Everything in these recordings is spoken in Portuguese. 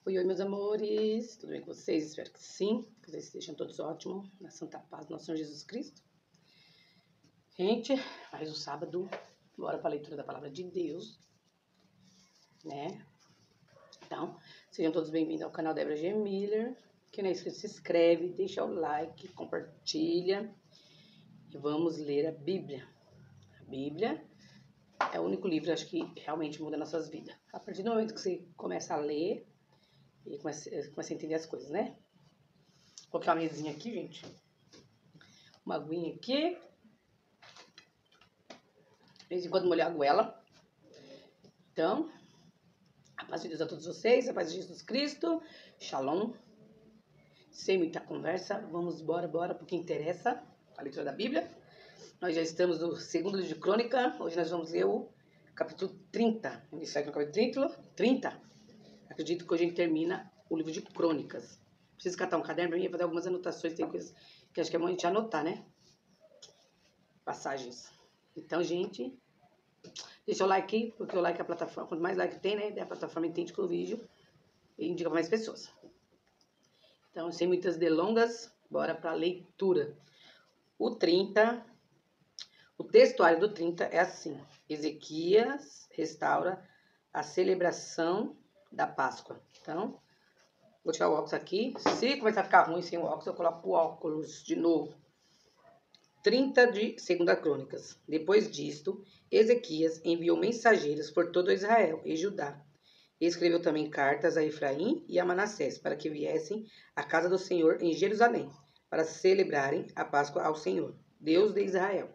Oi, oi, meus amores, tudo bem com vocês? Espero que sim, que vocês estejam todos ótimos, na santa paz do nosso Senhor Jesus Cristo. Gente, mais um sábado, bora para a leitura da palavra de Deus, né? Então, sejam todos bem-vindos ao canal Débora G. Miller. Quem não é inscrito, se inscreve, deixa o like, compartilha e vamos ler a Bíblia. A Bíblia é o único livro, acho que realmente muda nossas vidas. A partir do momento que você começa a ler, e começa a entender as coisas, né? Vou colocar uma mesinha aqui, gente. Uma aguinha aqui. De vez em quando molhar a goela. Então, a paz de Deus a todos vocês, a paz de Jesus Cristo. Shalom. Sem muita conversa, vamos bora pro que interessa, a leitura da Bíblia. Nós já estamos no segundo livro de Crônica. Hoje nós vamos ler o capítulo 30. Iniciar no capítulo 30. Acredito que hoje a gente termina o livro de Crônicas. Preciso catar um caderno para mim fazer algumas anotações. Tem coisas que acho que é bom a gente anotar, né? Passagens. Então, gente, deixa o like aí, porque o like é a plataforma. Quanto mais like tem, né? A plataforma entende que o vídeo e indica para mais pessoas. Então, sem muitas delongas, bora para a leitura. O textuário do 30 é assim. Ezequias restaura a celebração da Páscoa. Então, vou tirar o óculos aqui. Se começar a ficar ruim sem o óculos, eu coloco o óculos de novo. 30 de 2 Crônicas. Depois disto, Ezequias enviou mensageiros por todo Israel e Judá. E escreveu também cartas a Efraim e a Manassés para que viessem à casa do Senhor em Jerusalém, para celebrarem a Páscoa ao Senhor, Deus de Israel.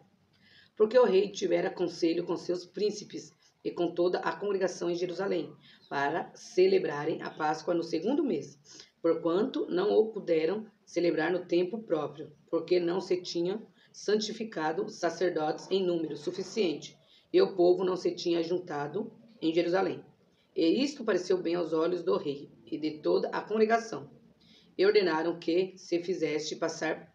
Porque o rei tivera conselho com seus príncipes e com toda a congregação em Jerusalém, para celebrarem a Páscoa no segundo mês, porquanto não o puderam celebrar no tempo próprio, porque não se tinham santificado sacerdotes em número suficiente, e o povo não se tinha juntado em Jerusalém. E isto pareceu bem aos olhos do rei e de toda a congregação. E ordenaram que se fizesse passar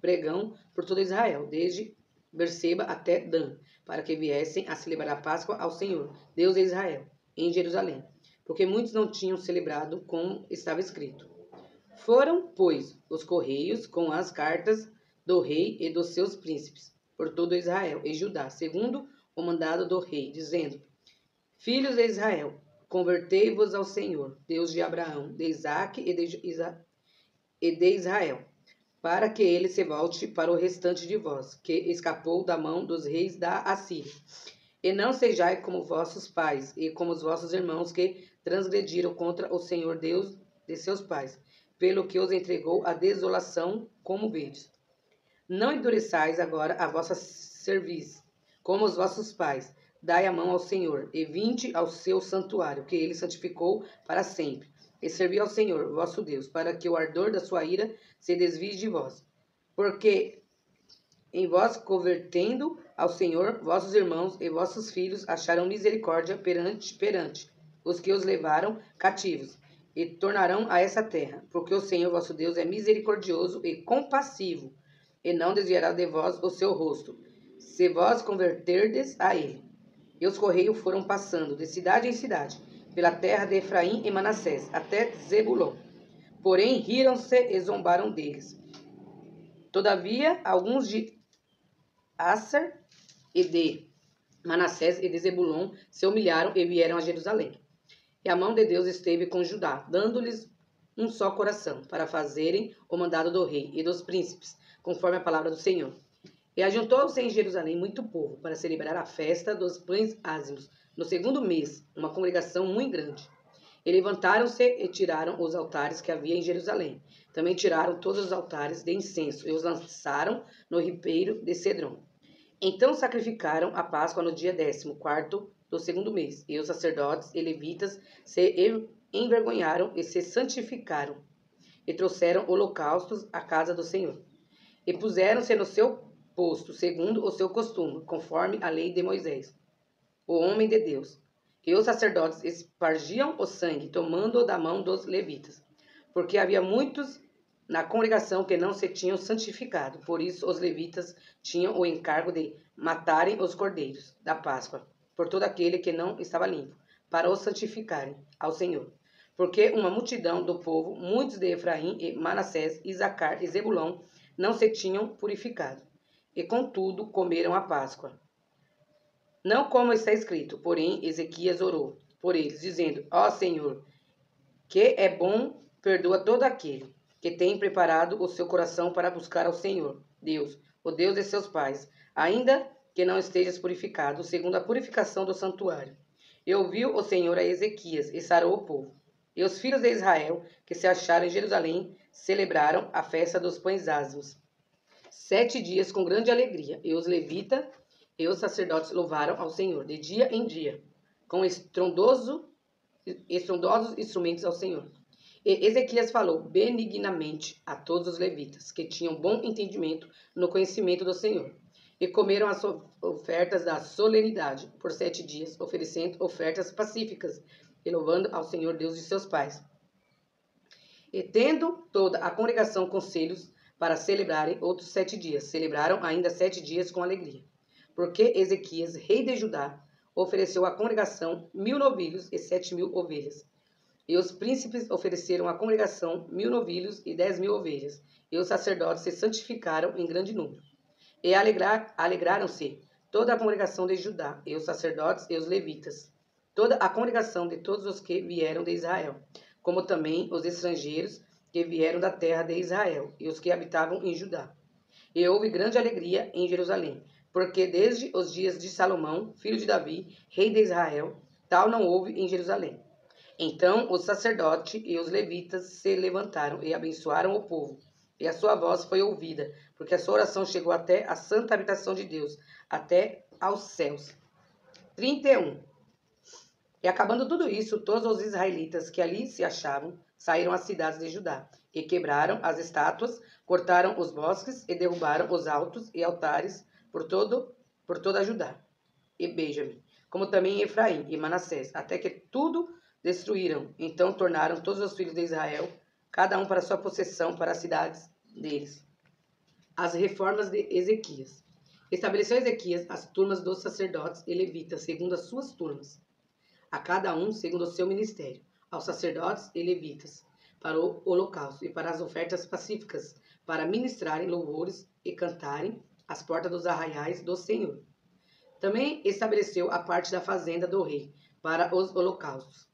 pregão por todo Israel, desde Berseba até Dan, para que viessem a celebrar a Páscoa ao Senhor, Deus de Israel, em Jerusalém, porque muitos não tinham celebrado como estava escrito. Foram, pois, os correios com as cartas do rei e dos seus príncipes, por todo Israel e Judá, segundo o mandado do rei, dizendo: Filhos de Israel, convertei-vos ao Senhor, Deus de Abraão, de Isaque e de Israel, para que ele se volte para o restante de vós, que escapou da mão dos reis da Assíria. E não sejais como vossos pais e como os vossos irmãos que transgrediram contra o Senhor Deus de seus pais, pelo que os entregou à desolação, como vedes. Não endureçais agora a vossa cerviz, como os vossos pais. Dai a mão ao Senhor, e vinde ao seu santuário, que ele santificou para sempre. E servi ao Senhor, vosso Deus, para que o ardor da sua ira se desvie de vós. Porque em vós convertendo ao Senhor, vossos irmãos e vossos filhos acharam misericórdia perante os que os levaram cativos, e tornarão a essa terra, porque o Senhor vosso Deus é misericordioso e compassivo, e não desviará de vós o seu rosto, se vós converterdes a ele. E os correios foram passando de cidade em cidade, pela terra de Efraim e Manassés, até Zebulon. Porém, riram-se e zombaram deles. Todavia, alguns de Asser e de Manassés e de Zebulon se humilharam e vieram a Jerusalém. E a mão de Deus esteve com Judá, dando-lhes um só coração, para fazerem o mandado do rei e dos príncipes, conforme a palavra do Senhor. E ajuntou-se em Jerusalém muito povo, para celebrar a festa dos pães ázimos, no segundo mês, uma congregação muito grande. E levantaram-se e tiraram os altares que havia em Jerusalém. Também tiraram todos os altares de incenso, e os lançaram no ribeiro de Cedron. Então sacrificaram a Páscoa no dia 14º do segundo mês, e os sacerdotes e levitas se envergonharam e se santificaram, e trouxeram holocaustos à casa do Senhor. E puseram-se no seu posto, segundo o seu costume, conforme a lei de Moisés, o homem de Deus. E os sacerdotes espargiam o sangue, tomando-o da mão dos levitas, porque havia muitos na congregação que não se tinham santificado. Por isso os levitas tinham o encargo de matarem os cordeiros da Páscoa, por todo aquele que não estava limpo, para os santificarem ao Senhor. porque uma multidão do povo, muitos de Efraim e Manassés, Isacar e Zebulão, não se tinham purificado. E contudo comeram a Páscoa. Não como está escrito, porém Ezequias orou por eles, dizendo: Ó Senhor, que é bom, perdoa todo aquele que tem preparado o seu coração para buscar ao Senhor, Deus, o Deus de seus pais, ainda que não estejas purificado, segundo a purificação do santuário. E ouviu o Senhor a Ezequias, e sarou o povo. E os filhos de Israel, que se acharam em Jerusalém, celebraram a festa dos pães ázimos 7 dias com grande alegria, e os levitas e os sacerdotes louvaram ao Senhor, de dia em dia, com estrondosos instrumentos ao Senhor. E Ezequias falou benignamente a todos os levitas, que tinham bom entendimento no conhecimento do Senhor. E comeram as ofertas da solenidade por 7 dias, oferecendo ofertas pacíficas, e louvando ao Senhor Deus de seus pais. E tendo toda a congregação conselhos para celebrarem outros 7 dias, celebraram ainda 7 dias com alegria. Porque Ezequias, rei de Judá, ofereceu à congregação 1000 novilhos e 7.000 ovelhas. E os príncipes ofereceram à congregação 1000 novilhos e 10.000 ovelhas. E os sacerdotes se santificaram em grande número. E alegraram-se toda a congregação de Judá, e os sacerdotes e os levitas, toda a congregação de todos os que vieram de Israel, como também os estrangeiros que vieram da terra de Israel, e os que habitavam em Judá. E houve grande alegria em Jerusalém, porque desde os dias de Salomão, filho de Davi, rei de Israel, tal não houve em Jerusalém. Então os sacerdotes e os levitas se levantaram e abençoaram o povo, e a sua voz foi ouvida, porque a sua oração chegou até a santa habitação de Deus, até aos céus. 31. E acabando tudo isso, todos os israelitas que ali se achavam saíram às cidades de Judá, e quebraram as estátuas, cortaram os bosques e derrubaram os altos e altares por toda Judá e Benjamim, como também Efraim e Manassés, até que tudo destruíram. Então tornaram todos os filhos de Israel, cada um para sua possessão, para as cidades deles. As reformas de Ezequias. Estabeleceu Ezequias as turmas dos sacerdotes e levitas, segundo as suas turmas, a cada um segundo o seu ministério, aos sacerdotes e levitas, para o holocausto e para as ofertas pacíficas, para ministrarem louvores e cantarem às portas dos arraiais do Senhor. Também estabeleceu a parte da fazenda do rei, para os holocaustos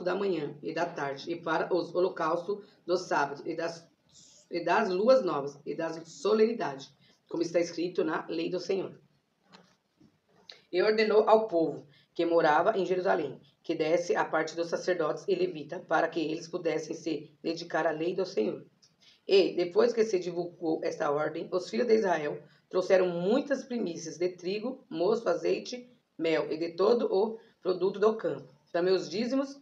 da manhã e da tarde, e para os holocaustos dos sábados, e das luas novas, e das solenidades, como está escrito na lei do Senhor. E ordenou ao povo que morava em Jerusalém, que desse a parte dos sacerdotes e levitas, para que eles pudessem se dedicar à lei do Senhor. E, depois que se divulgou esta ordem, os filhos de Israel trouxeram muitas primícias de trigo, mosto, azeite, mel e de todo o produto do campo. Também os dízimos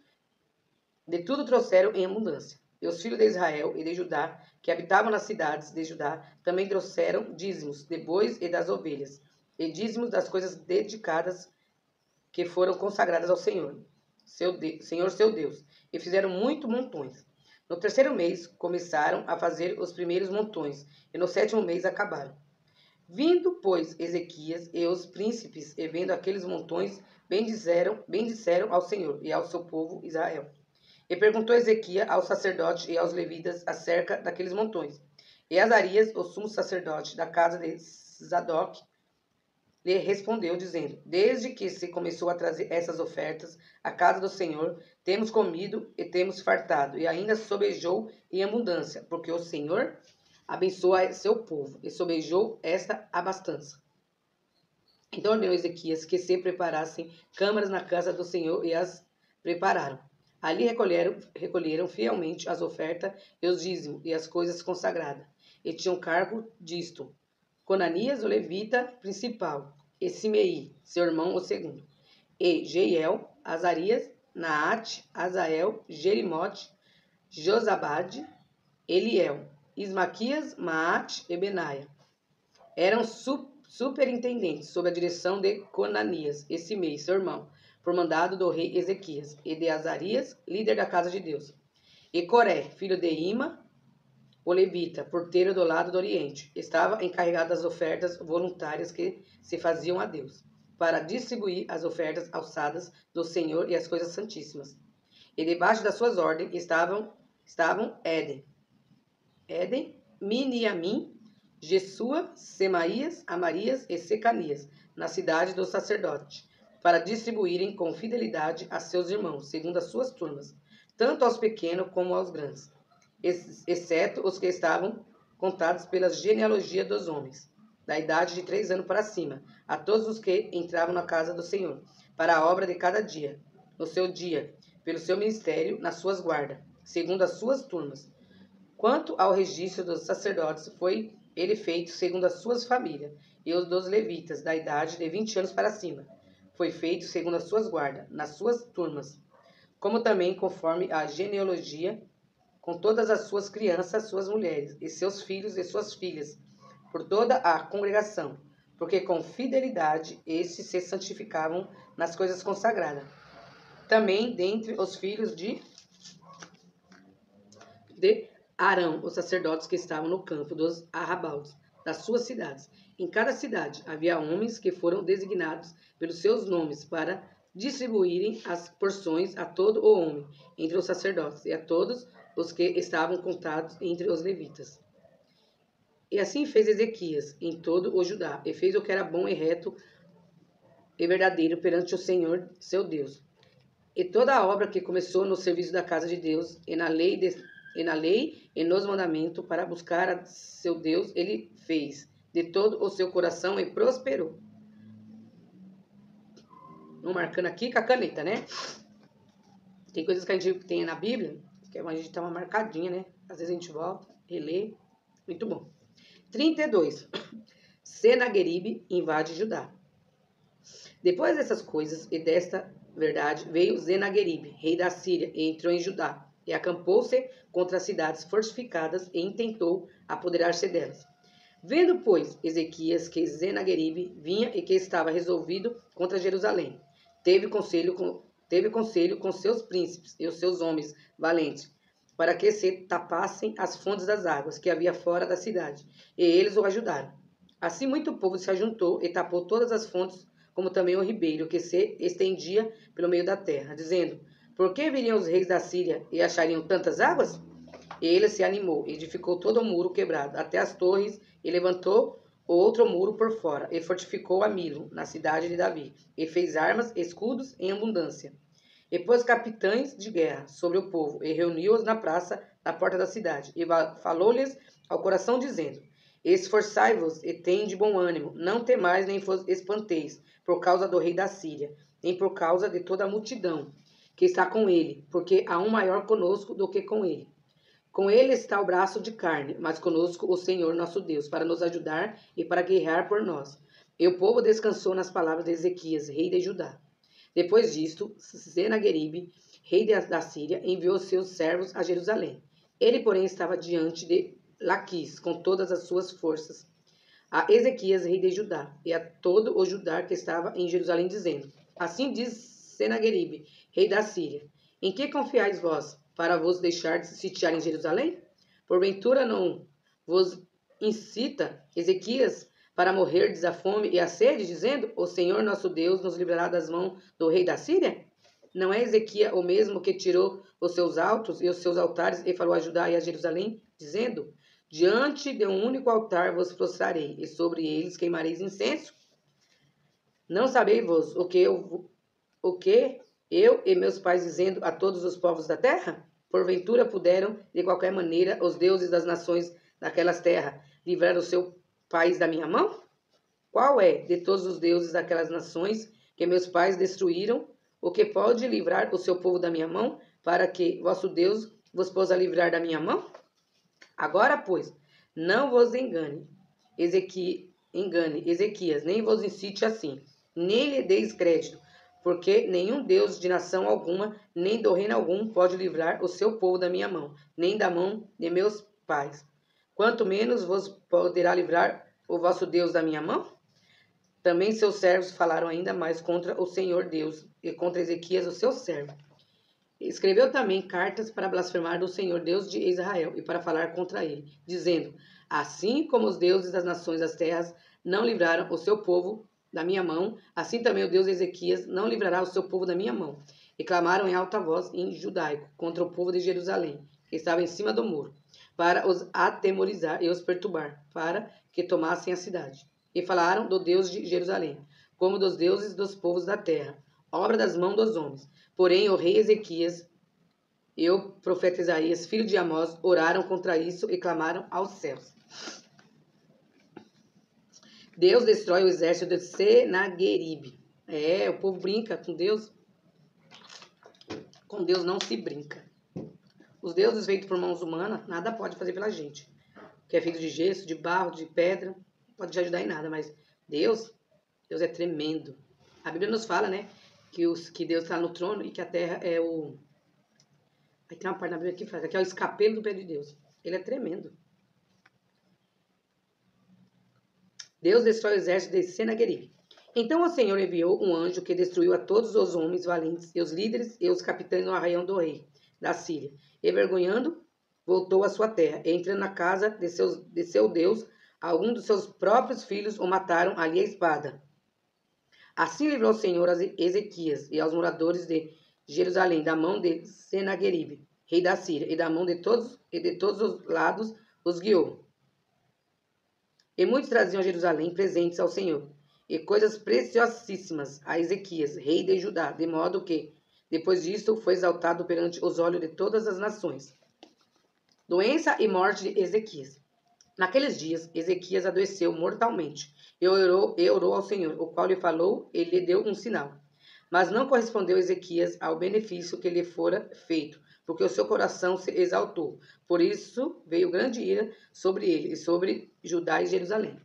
de tudo trouxeram em abundância. E os filhos de Israel e de Judá, que habitavam nas cidades de Judá, também trouxeram dízimos de bois e das ovelhas, e dízimos das coisas dedicadas que foram consagradas ao Senhor, seu Deus, e fizeram muito montões. No 3º mês começaram a fazer os primeiros montões, e no 7º mês acabaram. Vindo, pois, Ezequias e os príncipes, e vendo aqueles montões, bendizeram ao Senhor e ao seu povo Israel. E perguntou Ezequias aos sacerdotes e aos levitas acerca daqueles montões. E Azarias, o sumo sacerdote da casa de Zadok, lhe respondeu, dizendo: Desde que se começou a trazer essas ofertas à casa do Senhor, temos comido e temos fartado, e ainda sobejou em abundância, porque o Senhor abençoa seu povo, e sobejou esta abastança. Então ordenou Ezequias que se preparassem câmaras na casa do Senhor, e as prepararam. Ali recolheram fielmente as ofertas e os dízimos e as coisas consagradas, e tinham cargo disto Conanias, o levita principal, e Simei, seu irmão, o segundo, e Jeiel, Azarias, Naate, Azael, Jerimote, Josabade, Eliel, Ismaquias, Maate e Benaia. Eram superintendentes sob a direção de Conanias e Simei, seu irmão, por mandado do rei Ezequias, e de Azarias, líder da casa de Deus. E Coré, filho de Ima, o levita, porteiro do lado do oriente, estava encarregado das ofertas voluntárias que se faziam a Deus, para distribuir as ofertas alçadas do Senhor e as coisas santíssimas. E debaixo das suas ordens estavam Éden, Miniamim, Jesua, Semaías, Amarias e Secanias, na cidade do sacerdote, para distribuírem com fidelidade a seus irmãos, segundo as suas turmas, tanto aos pequenos como aos grandes, exceto os que estavam contados pela genealogia dos homens, da idade de 3 anos para cima, a todos os que entravam na casa do Senhor, para a obra de cada dia, no seu dia, pelo seu ministério, nas suas guardas, segundo as suas turmas. Quanto ao registro dos sacerdotes, foi ele feito segundo as suas famílias, e os dos levitas, da idade de 20 anos para cima, foi feito segundo as suas guardas, nas suas turmas, como também conforme a genealogia, com todas as suas crianças, suas mulheres, e seus filhos e suas filhas, por toda a congregação, porque com fidelidade estes se santificavam nas coisas consagradas. Também dentre os filhos de Arão, os sacerdotes que estavam no campo dos arrabaldes das suas cidades. Em cada cidade havia homens que foram designados pelos seus nomes para distribuírem as porções a todo o homem entre os sacerdotes e a todos os que estavam contados entre os levitas. E assim fez Ezequias em todo o Judá, e fez o que era bom e reto e verdadeiro perante o Senhor, seu Deus. E toda a obra que começou no serviço da casa de Deus e na lei e nos mandamentos para buscar a seu Deus, ele fez de todo o seu coração e prosperou. Vamos marcando aqui com a caneta, né? Tem coisas que a gente tem na Bíblia, que a gente dá uma marcadinha, né? Às vezes a gente volta, relê. Muito bom. 32. Senaqueribe invade Judá. Depois dessas coisas e desta verdade, veio Senaqueribe, rei da Síria, e entrou em Judá, e acampou-se contra as cidades fortificadas e intentou apoderar-se delas. Vendo, pois, Ezequias que Senaqueribe vinha e que estava resolvido contra Jerusalém, teve conselho com seus príncipes e os seus homens valentes, para que se tapassem as fontes das águas que havia fora da cidade, e eles o ajudaram. Assim muito povo se ajuntou e tapou todas as fontes, como também o ribeiro que se estendia pelo meio da terra, dizendo: por que viriam os reis da Síria e achariam tantas águas? E ele se animou, edificou todo o muro quebrado, até as torres, e levantou o outro muro por fora, e fortificou a Milo, na cidade de Davi, e fez armas, escudos em abundância. E pôs capitães de guerra sobre o povo, e reuniu-os na praça, na porta da cidade, e falou-lhes ao coração, dizendo: esforçai-vos e tende bom ânimo, não temais nem vos espanteis, por causa do rei da Síria, nem por causa de toda a multidão que está com ele, porque há um maior conosco do que com ele. Com ele está o braço de carne, mas conosco o Senhor nosso Deus, para nos ajudar e para guerrear por nós. E o povo descansou nas palavras de Ezequias, rei de Judá. Depois disto, Senaqueribe, rei da Síria, enviou seus servos a Jerusalém. Ele, porém, estava diante de Laquis, com todas as suas forças, a Ezequias, rei de Judá, e a todo o Judá que estava em Jerusalém, dizendo: assim diz Senaqueribe, rei da Síria: em que confiais vós, para vos deixar de sitiar em Jerusalém? Porventura não vos incita Ezequias para morrerdes a fome e a sede, dizendo: o Senhor nosso Deus nos livrará das mãos do rei da Síria? Não é Ezequias o mesmo que tirou os seus altos e os seus altares e falou a Judá e a Jerusalém, dizendo: diante de um único altar vos prostrarei, e sobre eles queimareis incenso? Não sabeis vos o que eu e meus pais dizendo a todos os povos da terra? Porventura puderam, de qualquer maneira, os deuses das nações daquelas terras livrar o seu país da minha mão? Qual é, de todos os deuses daquelas nações que meus pais destruíram, o que pode livrar o seu povo da minha mão, para que vosso Deus vos possa livrar da minha mão? Agora, pois, não vos engane Ezequias, nem vos incite assim, nem lhe deis crédito, porque nenhum Deus de nação alguma, nem do reino algum, pode livrar o seu povo da minha mão, nem da mão de meus pais. Quanto menos vos poderá livrar o vosso Deus da minha mão? Também seus servos falaram ainda mais contra o Senhor Deus e contra Ezequias, o seu servo. Escreveu também cartas para blasfemar do Senhor Deus de Israel e para falar contra ele, dizendo: assim como os deuses das nações das terras não livraram o seu povo da minha mão, assim também o Deus de Ezequias não livrará o seu povo da minha mão. e clamaram em alta voz em judaico contra o povo de Jerusalém, que estava em cima do muro, para os atemorizar e os perturbar, para que tomassem a cidade. E falaram do Deus de Jerusalém, como dos deuses dos povos da terra, obra das mãos dos homens. Porém, o rei Ezequias e o profeta Isaías, filho de Amós, oraram contra isso e clamaram aos céus. Deus destrói o exército de Senaqueribe. O povo brinca com Deus. Com Deus não se brinca. Os deuses feitos por mãos humanas, nada pode fazer pela gente. Que é feito de gesso, de barro, de pedra, não pode te ajudar em nada, mas Deus é tremendo. A Bíblia nos fala, né, que Deus está no trono e que a terra é o... Aí tem uma parte na Bíblia que fala que é o escapelo do pé de Deus. Ele é tremendo. Deus destrói o exército de Senaqueribe. Então o Senhor enviou um anjo que destruiu a todos os homens valentes, e os líderes e os capitães no arraial do rei da Síria. Envergonhando, voltou à sua terra, e entrando na casa de seu Deus, alguns dos seus próprios filhos o mataram ali à espada. Assim livrou o Senhor a Ezequias e aos moradores de Jerusalém da mão de Senaqueribe, rei da Síria, e da mão de todos os lados os guiou. E muitos traziam a Jerusalém presentes ao Senhor, e coisas preciosíssimas a Ezequias, rei de Judá, de modo que, depois disto, foi exaltado perante os olhos de todas as nações. Doença e morte de Ezequias. Naqueles dias, Ezequias adoeceu mortalmente, e orou ao Senhor, o qual lhe falou e lhe deu um sinal. Mas não correspondeu Ezequias ao benefício que lhe fora feito, porque o seu coração se exaltou. Por isso veio grande ira sobre ele e sobre Judá e Jerusalém.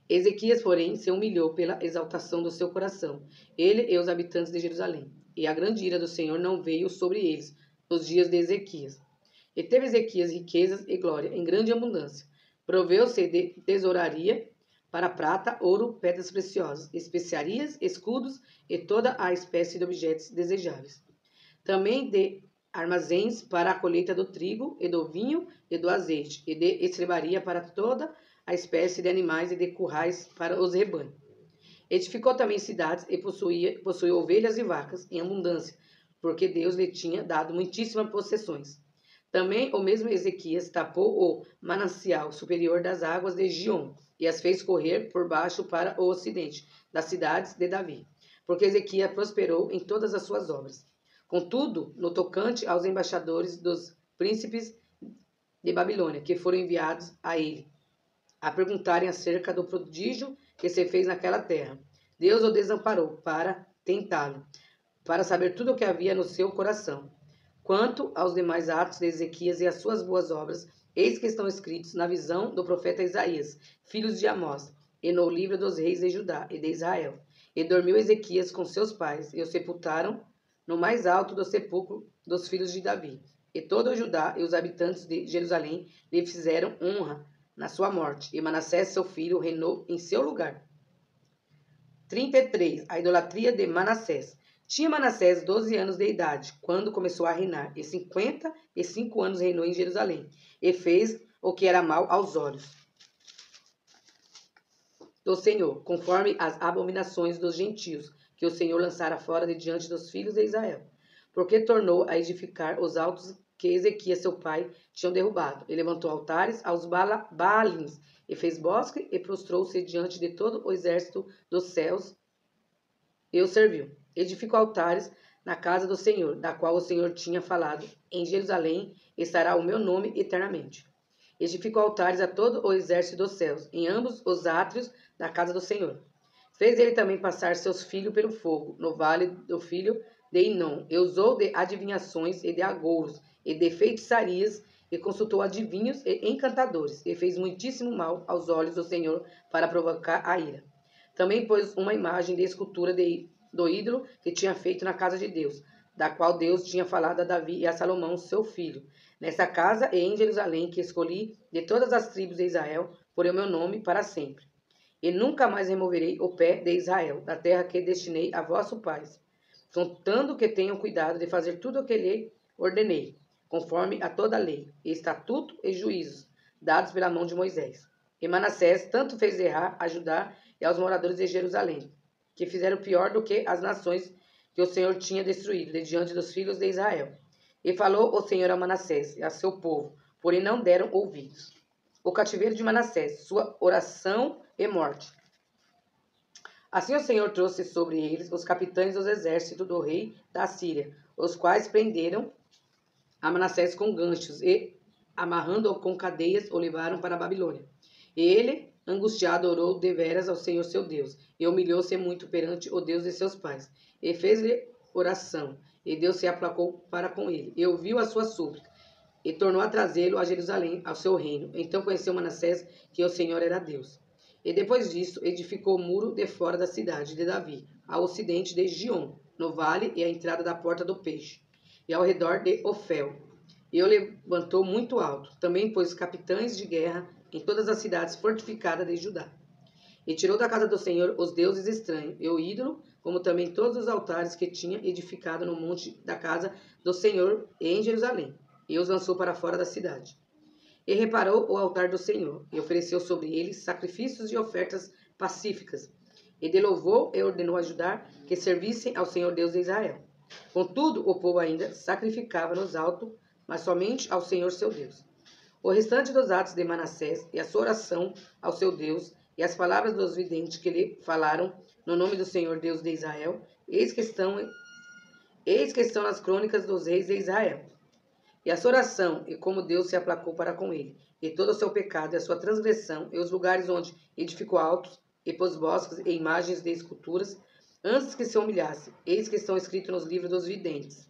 Ezequias, porém, se humilhou pela exaltação do seu coração, ele e os habitantes de Jerusalém. E a grande ira do Senhor não veio sobre eles nos dias de Ezequias. E teve Ezequias riquezas e glória em grande abundância. Proveu-se de tesouraria para prata, ouro, pedras preciosas, especiarias, escudos e toda a espécie de objetos desejáveis. Também de armazéns para a colheita do trigo e do vinho e do azeite, e de estrebaria para toda a espécie de animais e de currais para os rebanhos. Edificou também cidades e possuía ovelhas e vacas em abundância, porque Deus lhe tinha dado muitíssimas possessões. Também o mesmo Ezequias tapou o manancial superior das águas de Gion e as fez correr por baixo para o ocidente das cidades de Davi, porque Ezequias prosperou em todas as suas obras. Contudo, no tocante aos embaixadores dos príncipes de Babilônia, que foram enviados a ele, a perguntarem acerca do prodígio que se fez naquela terra, Deus o desamparou para tentá-lo, para saber tudo o que havia no seu coração. Quanto aos demais atos de Ezequias e às suas boas obras, eis que estão escritos na visão do profeta Isaías, filho de Amós, e no livro dos reis de Judá e de Israel. E dormiu Ezequias com seus pais, e o sepultaram no mais alto do sepulcro dos filhos de Davi. E todo o Judá e os habitantes de Jerusalém lhe fizeram honra na sua morte, e Manassés, seu filho, reinou em seu lugar. 33. A idolatria de Manassés. Tinha Manassés 12 anos de idade, quando começou a reinar, e 55 anos reinou em Jerusalém, e fez o que era mal aos olhos do Senhor, conforme as abominações dos gentios, que o Senhor lançara fora de diante dos filhos de Israel, porque tornou a edificar os altos que Ezequias, seu pai, tinham derrubado, e levantou altares aos Baalins, e fez bosque, e prostrou-se diante de todo o exército dos céus, e o serviu. Edificou altares na casa do Senhor, da qual o Senhor tinha falado, em Jerusalém estará o meu nome eternamente. Edificou altares a todo o exército dos céus, em ambos os átrios da casa do Senhor. Fez ele também passar seus filhos pelo fogo, no vale do filho de Inom, e usou de adivinhações e de agouros, e de feitiçarias, e consultou adivinhos e encantadores, e fez muitíssimo mal aos olhos do Senhor para provocar a ira. Também pôs uma imagem de escultura do ídolo que tinha feito na casa de Deus, da qual Deus tinha falado a Davi e a Salomão, seu filho. Nessa casa e em Jerusalém, que escolhi de todas as tribos de Israel, porei o meu nome para sempre. E nunca mais removerei o pé de Israel, da terra que destinei a vossos pais, contando que tenham cuidado de fazer tudo o que lhe ordenei, conforme a toda a lei, e estatuto e juízos, dados pela mão de Moisés. E Manassés tanto fez errar a Judá e aos moradores de Jerusalém, que fizeram pior do que as nações que o Senhor tinha destruído de diante dos filhos de Israel. E falou o Senhor a Manassés e a seu povo, porém não deram ouvidos. O cativeiro de Manassés, sua oração e morte. Assim o Senhor trouxe sobre eles os capitães dos exércitos do rei da Síria, os quais prenderam a Manassés com ganchos e, amarrando-o com cadeias, o levaram para a Babilônia. E ele, angustiado, orou deveras ao Senhor seu Deus, e humilhou-se muito perante o Deus de seus pais, e fez-lhe oração, e Deus se aplacou para com ele, e ouviu a sua súplica, e tornou a trazê-lo a Jerusalém, ao seu reino. Então conheceu Manassés que o Senhor era Deus. E depois disto, edificou o muro de fora da cidade de Davi, ao ocidente de Gion, no vale e à entrada da porta do peixe, e ao redor de Ofel. E o levantou muito alto. Também pôs capitães de guerra em todas as cidades fortificadas de Judá. E tirou da casa do Senhor os deuses estranhos e o ídolo, como também todos os altares que tinha edificado no monte da casa do Senhor e em Jerusalém, e os lançou para fora da cidade. E reparou o altar do Senhor, e ofereceu sobre ele sacrifícios e ofertas pacíficas. E de louvou e ordenou a Judá que servissem ao Senhor Deus de Israel. Contudo, o povo ainda sacrificava nos altos, mas somente ao Senhor seu Deus. O restante dos atos de Manassés e a sua oração ao seu Deus e as palavras dos videntes que lhe falaram no nome do Senhor Deus de Israel, eis que estão nas crônicas dos reis de Israel. E a sua oração, e como Deus se aplacou para com ele, e todo o seu pecado e a sua transgressão, e os lugares onde edificou altos, e pôs bosques e imagens de esculturas, antes que se humilhasse, eis que estão escritos nos livros dos videntes.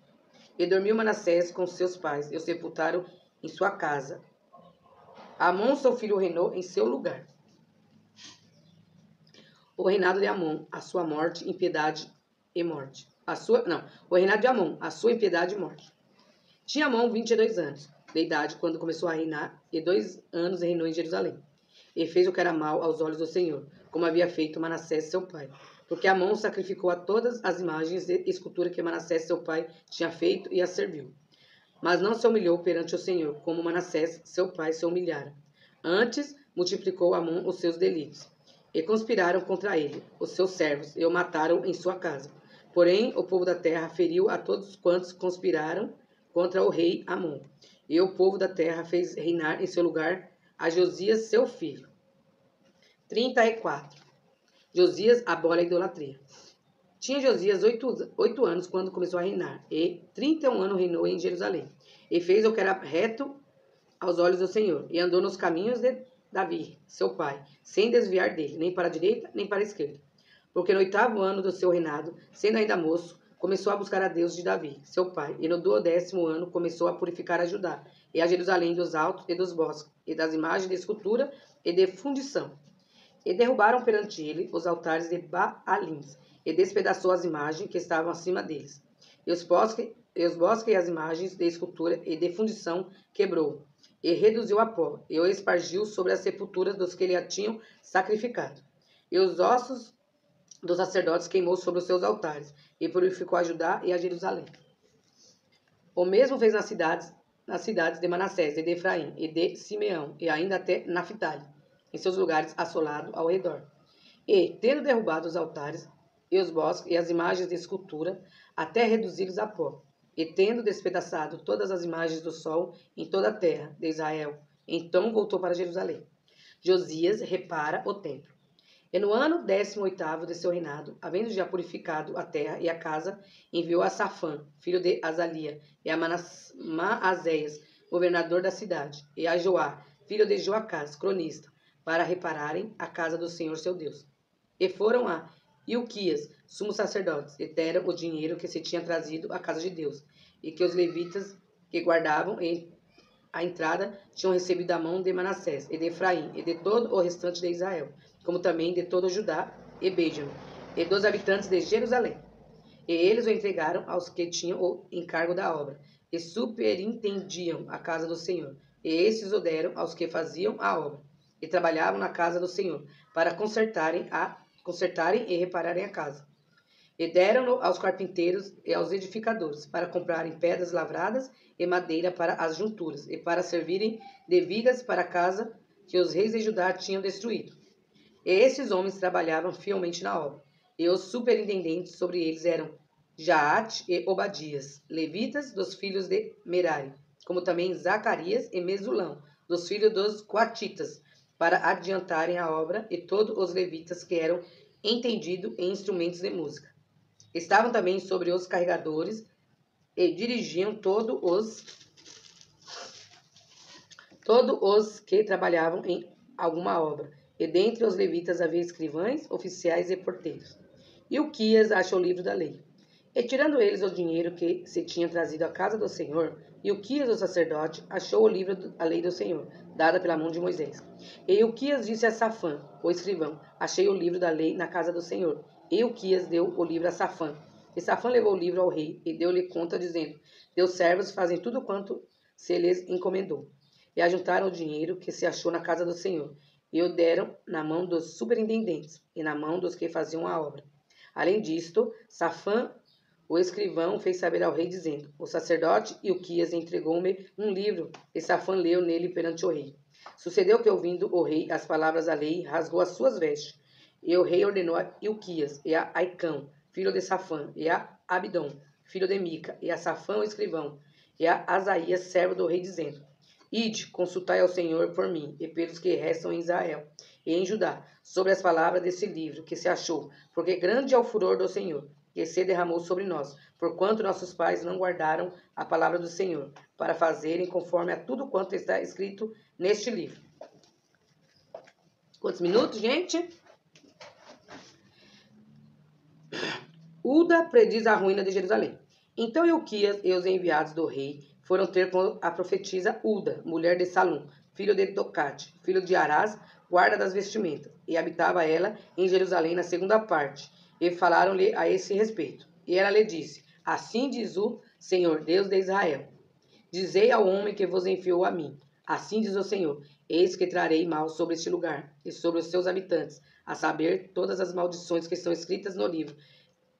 E dormiu Manassés com seus pais, e o sepultaram em sua casa. Amon, seu filho, reinou em seu lugar. O reinado de Amon, a sua morte, impiedade e morte. O reinado de Amon, a sua impiedade e morte. Tinha Amon 22 anos de idade quando começou a reinar, e 2 anos reinou em Jerusalém. E fez o que era mal aos olhos do Senhor, como havia feito Manassés seu pai. Porque Amon sacrificou a todas as imagens de escultura que Manassés seu pai tinha feito e as serviu. Mas não se humilhou perante o Senhor, como Manassés seu pai se humilhara. Antes multiplicou Amon os seus delitos. E conspiraram contra ele, os seus servos, e o mataram em sua casa. Porém, o povo da terra feriu a todos quantos conspiraram contra o rei Amon. E o povo da terra fez reinar em seu lugar a Josias, seu filho. 34. Josias abole a idolatria. Tinha Josias 8 anos quando começou a reinar, e 31 anos reinou em Jerusalém. E fez o que era reto aos olhos do Senhor, e andou nos caminhos de Davi, seu pai, sem desviar dele, nem para a direita, nem para a esquerda. Porque no 8º ano do seu reinado, sendo ainda moço, começou a buscar a Deus de Davi, seu pai, e no 10º ano começou a purificar a Judá, e a Jerusalém dos altos e dos bosques, e das imagens de escultura e de fundição. E derrubaram perante ele os altares de Baalins, e despedaçou as imagens que estavam acima deles. E os bosques e as imagens de escultura e de fundição quebrou, e reduziu a pó, e o espargiu sobre as sepulturas dos que lhe tinham sacrificado. E os ossos dos sacerdotes queimou sobre os seus altares, e purificou a Judá e a Jerusalém. O mesmo fez nas cidades de Manassés, e de Efraim, e de Simeão, e ainda até Naphtali, em seus lugares assolados ao redor. E, tendo derrubado os altares, e os bosques, e as imagens de escultura, até reduzi-los a pó, e tendo despedaçado todas as imagens do sol em toda a terra de Israel, então voltou para Jerusalém. Josias repara o templo. E no ano 18º de seu reinado, havendo já purificado a terra e a casa, enviou a Safã, filho de Azalia, e a Maazéias, governador da cidade, e a Joá, filho de Joacás, cronista, para repararem a casa do Senhor seu Deus. E foram a Ilquias, sumos sacerdotes, e deram o dinheiro que se tinha trazido à casa de Deus, e que os levitas que guardavam a entrada tinham recebido da mão de Manassés, e de Efraim, e de todo o restante de Israel, como também de todo Judá e Benjamim, e dos habitantes de Jerusalém. E eles o entregaram aos que tinham o encargo da obra, e superintendiam a casa do Senhor, e esses o deram aos que faziam a obra, e trabalhavam na casa do Senhor, para consertarem e repararem a casa. E deram-no aos carpinteiros e aos edificadores, para comprarem pedras lavradas e madeira para as junturas, e para servirem de vigas para a casa que os reis de Judá tinham destruído. E esses homens trabalhavam fielmente na obra, e os superintendentes sobre eles eram Jaate e Obadias, levitas dos filhos de Merari, como também Zacarias e Mesulão, dos filhos dos coatitas, para adiantarem a obra, e todos os levitas que eram entendidos em instrumentos de música. Estavam também sobre os carregadores e dirigiam todos os que trabalhavam em alguma obra. E dentre os levitas havia escrivães, oficiais e porteiros. E Uquias achou o livro da lei. E tirando eles o dinheiro que se tinham trazido à casa do Senhor, e Uquias, o sacerdote, achou o livro da lei do Senhor, dada pela mão de Moisés. E Uquias disse a Safã, o escrivão: achei o livro da lei na casa do Senhor. E Uquias deu o livro a Safã. E Safã levou o livro ao rei e deu-lhe conta, dizendo: teus servos fazem tudo quanto se lhes encomendou. E ajuntaram o dinheiro que se achou na casa do Senhor, e o deram na mão dos superintendentes e na mão dos que faziam a obra. Além disto, Safã, o escrivão, fez saber ao rei, dizendo: o sacerdote Ilquias entregou-me um livro, e Safã leu nele perante o rei. Sucedeu que, ouvindo o rei as palavras da lei, rasgou as suas vestes. E o rei ordenou a Ilquias e a Aicão, filho de Safã, e a Abidom, filho de Mica, e a Safã, o escrivão, e a Asaías, servo do rei, dizendo: ide, consultai ao Senhor por mim e pelos que restam em Israel e em Judá, sobre as palavras desse livro que se achou, porque grande é o furor do Senhor, que se derramou sobre nós, porquanto nossos pais não guardaram a palavra do Senhor, para fazerem conforme a tudo quanto está escrito neste livro. Quantos minutos, gente? Uda prediz a ruína de Jerusalém. Então Euquias e os enviados do rei foram ter com a profetisa Uda, mulher de Salum, filho de Docate, filho de Arás, guarda das vestimentas, e habitava ela em Jerusalém na segunda parte, e falaram-lhe a esse respeito. E ela lhe disse: assim diz o Senhor, Deus de Israel: dizei ao homem que vos enviou a mim: assim diz o Senhor, eis que trarei mal sobre este lugar e sobre os seus habitantes, a saber, todas as maldições que estão escritas no livro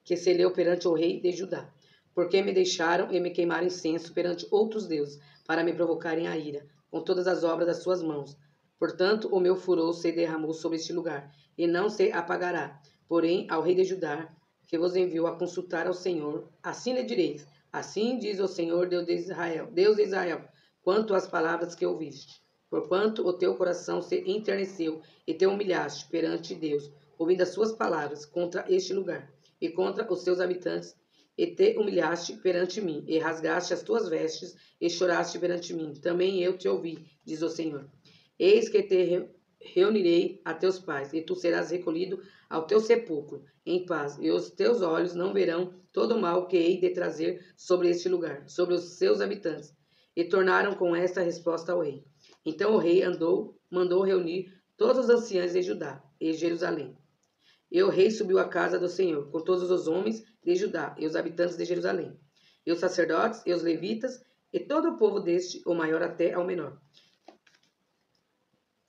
que se leu perante o rei de Judá, porque me deixaram e me queimaram incenso perante outros deuses, para me provocarem a ira, com todas as obras das suas mãos. Portanto, o meu furor se derramou sobre este lugar, e não se apagará. Porém, ao rei de Judá, que vos enviou a consultar ao Senhor, assim lhe direis: assim diz o Senhor, Deus de Israel, quanto às palavras que ouviste. Porquanto o teu coração se enterneceu e te humilhaste perante Deus, ouvindo as suas palavras contra este lugar e contra os seus habitantes, e te humilhaste perante mim, e rasgaste as tuas vestes, e choraste perante mim. Também eu te ouvi, diz o Senhor. Eis que te reunirei a teus pais, e tu serás recolhido ao teu sepulcro, em paz, e os teus olhos não verão todo o mal que hei de trazer sobre este lugar, sobre os seus habitantes. E tornaram com esta resposta ao rei. Então o rei mandou reunir todos os anciãos de Judá e Jerusalém. E o rei subiu à casa do Senhor, com todos os homens de Judá e os habitantes de Jerusalém, e os sacerdotes e os levitas, e todo o povo deste, o maior até ao menor.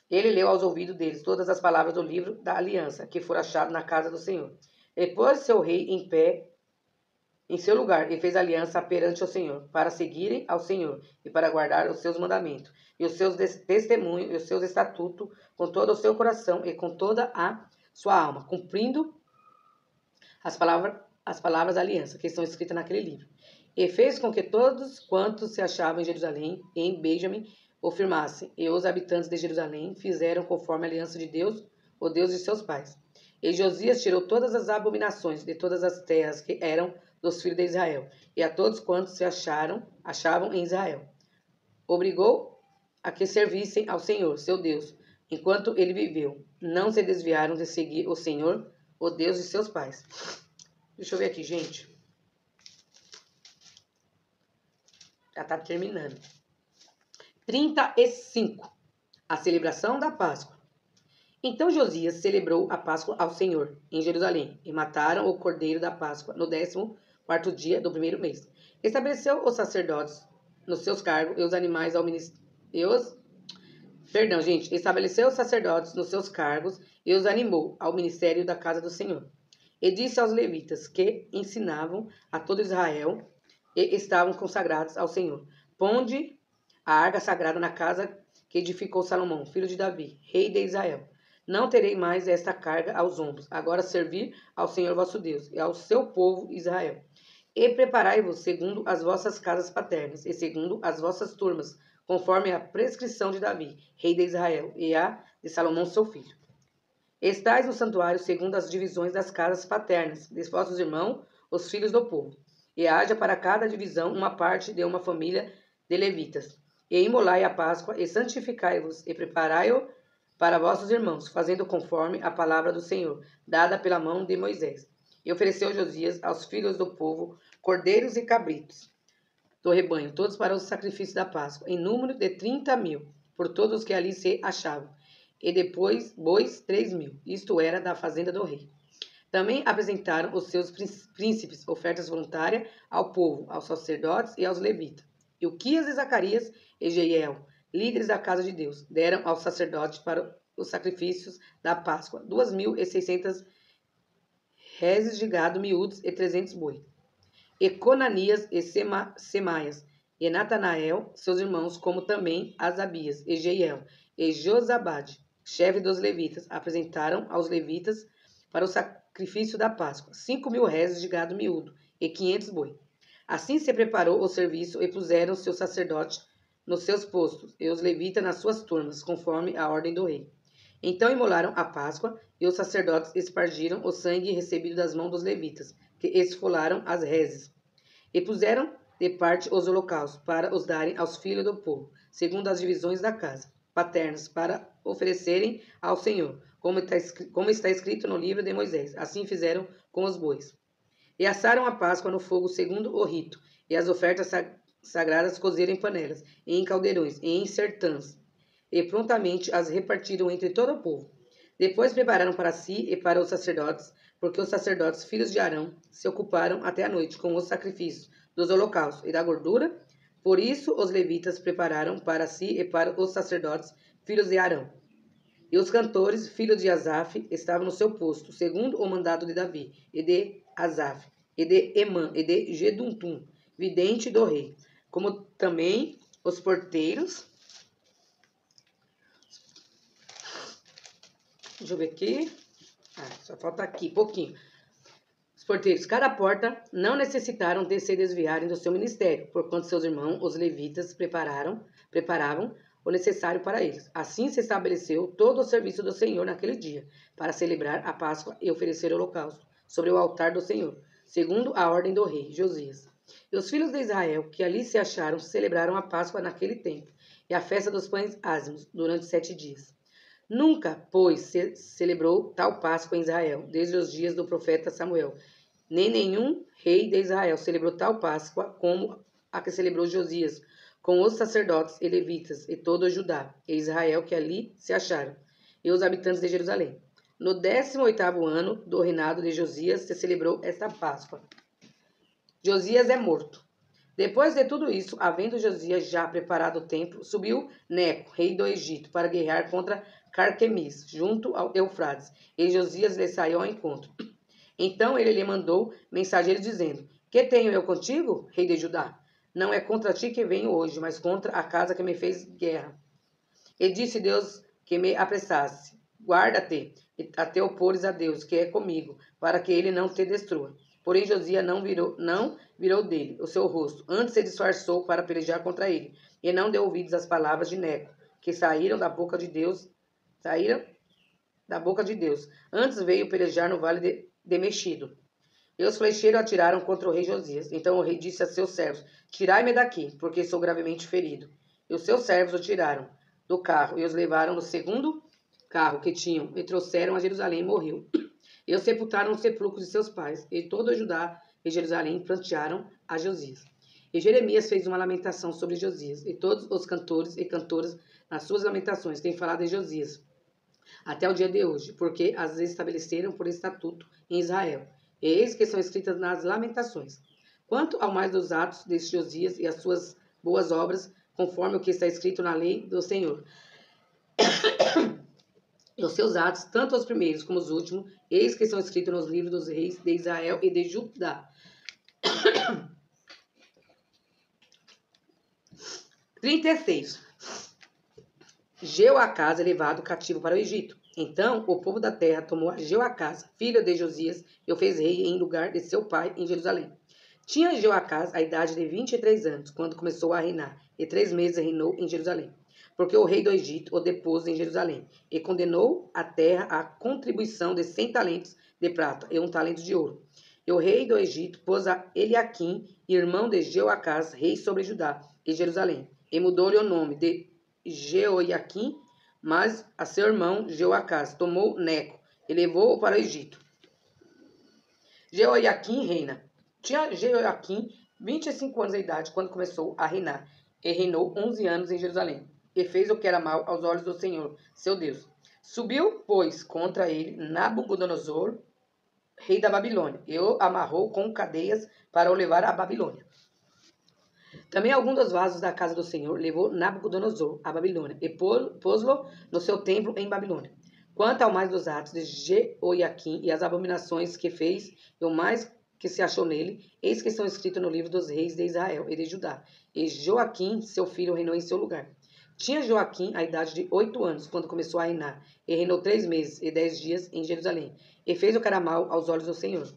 Ele leu aos ouvidos deles todas as palavras do livro da aliança, que fora achado na casa do Senhor. E pôs seu rei em pé em seu lugar, e fez aliança perante o Senhor, para seguirem ao Senhor, e para guardar os seus mandamentos, e os seus testemunhos, e os seus estatutos, com todo o seu coração, e com toda a sua alma, cumprindo as palavras da aliança que estão escritas naquele livro. E fez com que todos quantos se achavam em Jerusalém e em Benjamim o firmassem, e os habitantes de Jerusalém fizeram conforme a aliança de Deus, o Deus de seus pais. E Josias tirou todas as abominações de todas as terras que eram dos filhos de Israel, e a todos quantos se achavam em Israel. Obrigou a que servissem ao Senhor, seu Deus, enquanto ele viveu. Não se desviaram de seguir o Senhor, o Deus de seus pais. Deixa eu ver aqui, gente. Já está terminando. 35. A celebração da Páscoa. Então Josias celebrou a Páscoa ao Senhor em Jerusalém, e mataram o cordeiro da Páscoa no 14º dia do primeiro mês. Estabeleceu os sacerdotes nos seus cargos e os animais ao ministério. Estabeleceu os sacerdotes nos seus cargos e os animou ao ministério da casa do Senhor. E disse aos levitas que ensinavam a todo Israel e estavam consagrados ao Senhor: ponde a arca sagrada na casa que edificou Salomão, filho de Davi, rei de Israel. Não terei mais esta carga aos ombros, agora servir ao Senhor vosso Deus e ao seu povo Israel. E preparai-vos segundo as vossas casas paternas, e segundo as vossas turmas, conforme a prescrição de Davi, rei de Israel, e a de Salomão seu filho. Estais no santuário segundo as divisões das casas paternas, de vossos irmãos, os filhos do povo. E haja para cada divisão uma parte de uma família de levitas. E imolai a Páscoa, e santificai-vos, e preparai-o para vossos irmãos, fazendo conforme a palavra do Senhor, dada pela mão de Moisés. E ofereceu Josias aos filhos do povo cordeiros e cabritos do rebanho, todos para o sacrifício da Páscoa, em número de 30.000, por todos os que ali se achavam. E depois bois 3.000, isto era da fazenda do rei. Também apresentaram os seus príncipes ofertas voluntárias ao povo, aos sacerdotes e aos levitas. E Uquias e Zacarias e Jeiel, líderes da casa de Deus, deram aos sacerdotes para os sacrifícios da Páscoa 2.600 reses de gado miúdos e 300 boi. E Conanias e Semaias e Natanael, seus irmãos, como também Asabias e Jeiel e Josabade, chefe dos levitas, apresentaram aos levitas para o sacrifício da Páscoa 5.000 reses de gado miúdo e 500 boi. Assim se preparou o serviço e puseram seus sacerdotes nos seus postos e os levitas nas suas turmas, conforme a ordem do rei. Então imolaram a Páscoa e os sacerdotes espargiram o sangue recebido das mãos dos levitas, que esfolaram as reses, e puseram de parte os holocaustos para os darem aos filhos do povo, segundo as divisões da casa, paternas, para oferecerem ao Senhor, como está escrito no livro de Moisés. Assim fizeram com os bois. E assaram a Páscoa no fogo segundo o rito, e as ofertas sagradas cozeram em panelas, e em caldeirões, e em sertãs, e prontamente as repartiram entre todo o povo. Depois prepararam para si e para os sacerdotes, porque os sacerdotes, filhos de Arão, se ocuparam até a noite com os sacrifícios dos holocaustos e da gordura. Por isso os levitas prepararam para si e para os sacerdotes, filhos de Arão. E os cantores, filhos de Asaf, estavam no seu posto, segundo o mandado de Davi, e de Asaf, e de Emã, e de Geduntum, vidente do rei, como também os porteiros. Deixa eu ver aqui. Só falta aqui, pouquinho. Os porteiros, cada porta, não necessitaram de se desviarem do seu ministério, porquanto seus irmãos, os levitas, preparavam o necessário para eles. Assim se estabeleceu todo o serviço do Senhor naquele dia, para celebrar a Páscoa e oferecer o holocausto sobre o altar do Senhor, segundo a ordem do rei Josias. E os filhos de Israel, que ali se acharam, celebraram a Páscoa naquele tempo, e a festa dos pães ázimos, durante 7 dias. Nunca, pois, se celebrou tal Páscoa em Israel, desde os dias do profeta Samuel. Nem nenhum rei de Israel celebrou tal Páscoa como a que celebrou Josias, com os sacerdotes e levitas, e todo o Judá e Israel que ali se acharam, e os habitantes de Jerusalém. No 18º ano do reinado de Josias se celebrou esta Páscoa. Josias é morto. Depois de tudo isso, havendo Josias já preparado o templo, subiu Neco, rei do Egito, para guerrear contra Carquemis, junto ao Eufrates, e Josias lhe saiu ao encontro. Então ele lhe mandou mensageiros dizendo: Que tenho eu contigo, rei de Judá? Não é contra ti que venho hoje, mas contra a casa que me fez guerra. E disse Deus que me apressasse: Guarda-te, até opores a Deus, que é comigo, para que ele não te destrua. Porém Josias não virou dele o seu rosto, antes se disfarçou para pelejar contra ele, e não deu ouvidos às palavras de Neco, que saíram da boca de Deus. Antes veio pelejar no vale de Mexido. E os flecheiros atiraram contra o rei Josias. Então o rei disse a seus servos: Tirai-me daqui, porque sou gravemente ferido. E os seus servos o tiraram do carro e os levaram no segundo carro que tinham e trouxeram a Jerusalém e morreu. E os sepultaram nos sepulcros de seus pais. E todo o Judá e Jerusalém prantearam a Josias. E Jeremias fez uma lamentação sobre Josias. E todos os cantores e cantoras, nas suas lamentações, têm falado de Josias até o dia de hoje, porque as estabeleceram por estatuto em Israel. E eis que são escritas nas lamentações. Quanto ao mais dos atos de Josias e as suas boas obras, conforme o que está escrito na lei do Senhor. E os seus atos, tanto os primeiros como os últimos, eis que são escritos nos livros dos reis de Israel e de Judá. 36. Jeoacás é levado cativo para o Egito. Então o povo da terra tomou a Jeoacás, filho de Josias, e o fez rei em lugar de seu pai em Jerusalém. Tinha Jeoacás a idade de 23 anos, quando começou a reinar, e 3 meses reinou em Jerusalém. Porque o rei do Egito o depôs em Jerusalém, e condenou a terra à contribuição de 100 talentos de prata e 1 talento de ouro. E o rei do Egito pôs a Eliaquim, irmão de Jeoacás, rei sobre Judá e Jerusalém, e mudou-lhe o nome de Jeoiaquim, mas a seu irmão Jeoacás tomou Neco e levou-o para o Egito. Jeoiaquim reina. Tinha Jeoiaquim 25 anos de idade quando começou a reinar, e reinou 11 anos em Jerusalém, e fez o que era mal aos olhos do Senhor, seu Deus. Subiu, pois, contra ele Nabucodonosor, rei da Babilônia, e o amarrou com cadeias para o levar à Babilônia. Também alguns dos vasos da casa do Senhor levou Nabucodonosor à Babilônia, e pôs-lo no seu templo em Babilônia. Quanto ao mais dos atos de Jeoiaquim e as abominações que fez, e o mais que se achou nele, eis que estão escritos no livro dos reis de Israel e de Judá. E Joaquim, seu filho, reinou em seu lugar. Tinha Joaquim a idade de 8 anos, quando começou a reinar, e reinou 3 meses e 10 dias em Jerusalém, e fez o que era mal aos olhos do Senhor.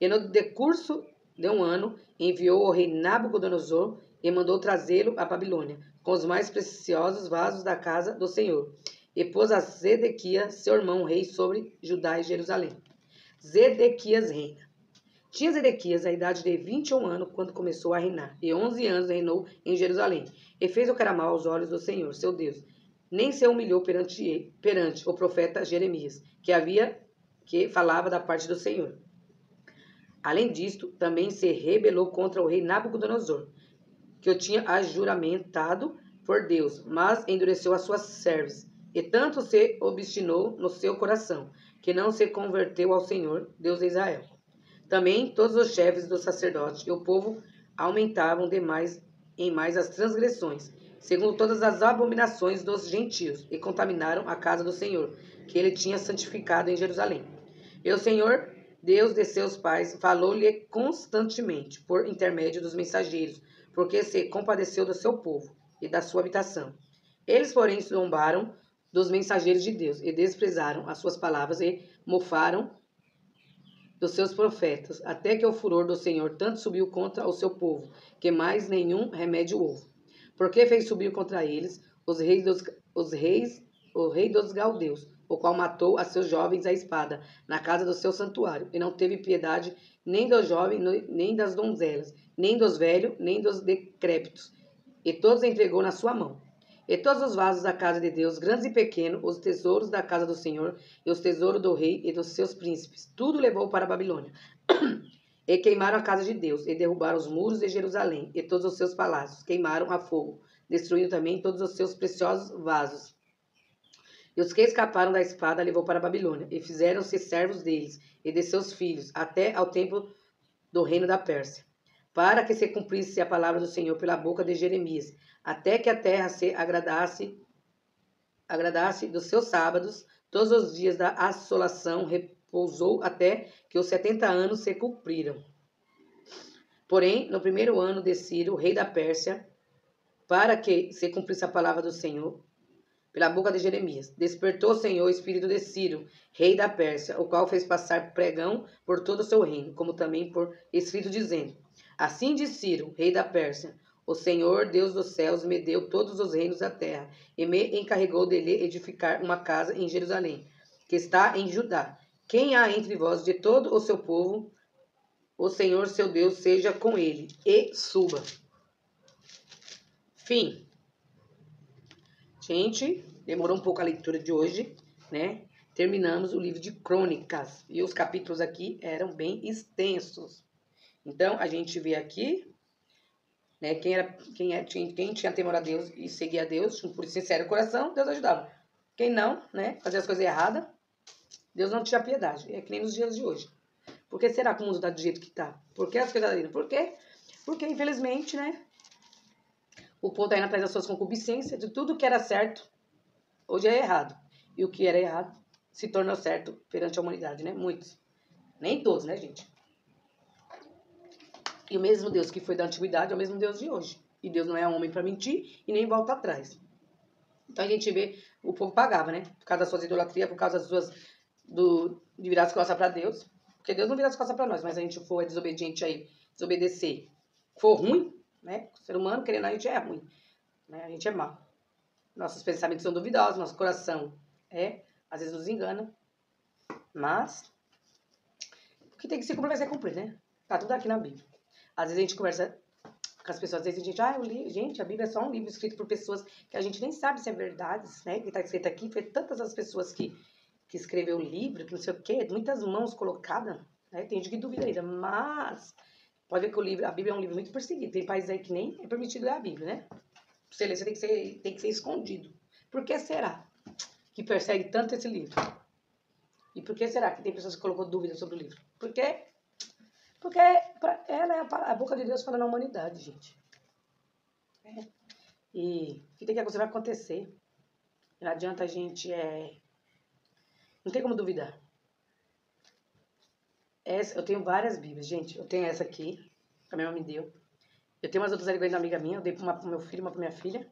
E no decurso de 1 ano, enviou o rei Nabucodonosor e mandou trazê-lo à Babilônia, com os mais preciosos vasos da casa do Senhor, e pôs a Zedequias, seu irmão, rei sobre Judá e Jerusalém. Zedequias reina. Tinha Zedequias a idade de 21 anos quando começou a reinar, e 11 anos reinou em Jerusalém, e fez o que era mal aos olhos do Senhor, seu Deus. Nem se humilhou perante o profeta Jeremias, que falava da parte do Senhor. Além disto, também se rebelou contra o rei Nabucodonosor, que o tinha ajuramentado por Deus, mas endureceu as suas cerviz, e tanto se obstinou no seu coração, que não se converteu ao Senhor, Deus de Israel. Também todos os chefes dos sacerdotes e o povo aumentavam demais em mais as transgressões, segundo todas as abominações dos gentios, e contaminaram a casa do Senhor, que ele tinha santificado em Jerusalém. E o Senhor, Deus de seus pais, falou-lhe constantemente por intermédio dos mensageiros, porque se compadeceu do seu povo e da sua habitação. Eles, porém, zombaram dos mensageiros de Deus e desprezaram as suas palavras e mofaram dos seus profetas, até que o furor do Senhor tanto subiu contra o seu povo, que mais nenhum remédio houve. Porque fez subir contra eles o rei dos Galdeus, o qual matou a seus jovens à espada na casa do seu santuário, e não teve piedade nem dos jovens, nem das donzelas, nem dos velhos, nem dos decrépitos, e todos entregou na sua mão. E todos os vasos da casa de Deus, grandes e pequenos, os tesouros da casa do Senhor, e os tesouros do rei e dos seus príncipes, tudo levou para a Babilônia. E queimaram a casa de Deus, e derrubaram os muros de Jerusalém, e todos os seus palácios, queimaram a fogo, destruindo também todos os seus preciosos vasos. E os que escaparam da espada levou para a Babilônia, e fizeram-se servos deles, e de seus filhos, até ao tempo do reino da Pérsia, para que se cumprisse a palavra do Senhor pela boca de Jeremias, até que a terra se agradasse dos seus sábados, todos os dias da assolação repousou até que os 70 anos se cumpriram. Porém, no 1º ano de Ciro, rei da Pérsia, para que se cumprisse a palavra do Senhor pela boca de Jeremias, despertou o Senhor o espírito de Ciro, rei da Pérsia, o qual fez passar pregão por todo o seu reino, como também por escrito dizendo: assim diz Ciro, rei da Pérsia: o Senhor, Deus dos céus, me deu todos os reinos da terra, e me encarregou de lhe edificar uma casa em Jerusalém, que está em Judá. Quem há entre vós de todo o seu povo, o Senhor seu Deus seja com ele, e suba. Fim. Gente, demorou um pouco a leitura de hoje, né? Terminamos o livro de Crônicas, e os capítulos aqui eram bem extensos. Então, a gente vê aqui, né, quem tinha temor a Deus e seguia a Deus, por sincero coração, Deus ajudava. Quem não, né, fazia as coisas erradas, Deus não tinha piedade. É que nem nos dias de hoje. Por que será que o mundo está do jeito que está? Por que as coisas estão indo? Por quê? Porque, infelizmente, né, o povo está indo atrás das suas concupiscências, de tudo que era certo, hoje é errado. E o que era errado se tornou certo perante a humanidade, né? Muitos. Nem todos, né, gente? E o mesmo Deus que foi da antiguidade é o mesmo Deus de hoje. E Deus não é homem para mentir e nem volta atrás. Então a gente vê, o povo pagava, né? Por causa das suas idolatrias, por causa das suas, de virar as costas para Deus. Porque Deus não vira as costas para nós, mas a gente for desobediente a ele. desobedecer, for ruim, né? O ser humano, querendo, a gente é ruim, né? A gente é mau. Nossos pensamentos são duvidosos, nosso coração às vezes nos engana, mas o que tem que se cumprir vai ser cumprir, né? Tá tudo aqui na Bíblia. Às vezes a gente conversa com as pessoas, às vezes a gente, eu li, gente, a Bíblia é só um livro escrito por pessoas que a gente nem sabe se é verdade, né? Que tá escrito aqui, foi tantas as pessoas que escreveu o livro, que não sei o quê, muitas mãos colocadas, né? Tem gente que duvida ainda, mas pode ver que a Bíblia é um livro muito perseguido. Tem países aí que nem é permitido ler a Bíblia, né? Pra você ler, você tem que ser escondido. Por que será que persegue tanto esse livro? E por que será que tem pessoas que colocou dúvidas sobre o livro? Porque ela é a boca de Deus falando na humanidade, gente. E o que tem que acontecer vai acontecer. Não adianta a gente... Não tem como duvidar. Eu tenho várias Bíblias, gente. Eu tenho essa aqui, que a minha mãe me deu. Eu tenho umas outras ali da amiga minha. Eu dei uma pro meu filho, uma pra minha filha.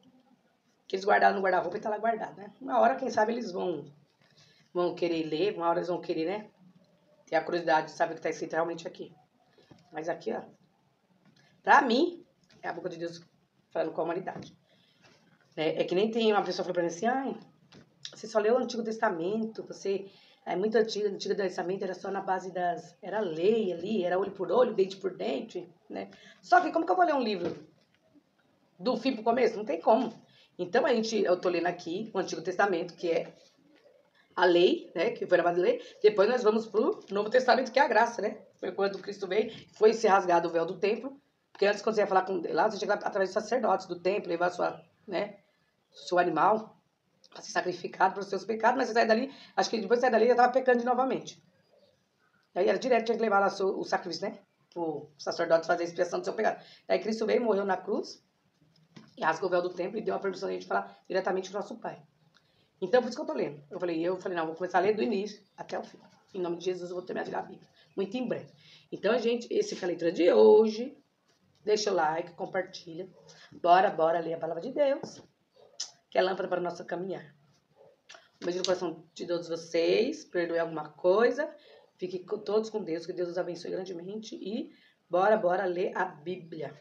Que eles guardaram no guarda-roupa e tá lá guardado, né? Uma hora, quem sabe, eles vão querer ler. Uma hora eles vão querer, né? Ter a curiosidade de saber o que tá escrito realmente aqui. Mas aqui, ó. Pra mim, é a boca de Deus falando com a humanidade. É que nem tem uma pessoa falando pra mim assim, você só leu o Antigo Testamento, você é muito antigo, o Antigo Testamento era só na base era lei ali, era olho por olho, dente por dente, né? Só que como que eu vou ler um livro do fim pro começo? Não tem como. Então eu tô lendo aqui o Antigo Testamento, que é a lei, né? Que foi na base da lei. Depois nós vamos pro Novo Testamento, que é a graça, né? Foi quando Cristo veio, foi se rasgado o véu do templo. Porque antes, quando você ia falar com lá, você chegava através dos sacerdotes do templo, levar seu animal para ser sacrificado pelos seus pecados, mas você sai dali, acho que depois de sair dali, já estava pecando de novamente. Aí era direto, tinha que levar lá o sacrifício, né? O sacerdote fazer a expiação do seu pecado. Aí Cristo veio, morreu na cruz, e rasgou o véu do templo e deu a permissão de a gente falar diretamente com o nosso Pai. Então, por isso que eu tô lendo. Eu falei, não, vou começar a ler do início até o fim. Em nome de Jesus, eu vou terminar de ler a Bíblia. Muito em breve. Então, gente, esse foi a leitura de hoje. Deixa o like, compartilha. Bora ler a palavra de Deus, que é lâmpada para o nosso caminhar. Um beijo no coração de todos vocês. Perdoe alguma coisa. Fiquem todos com Deus. Que Deus os abençoe grandemente. E bora ler a Bíblia.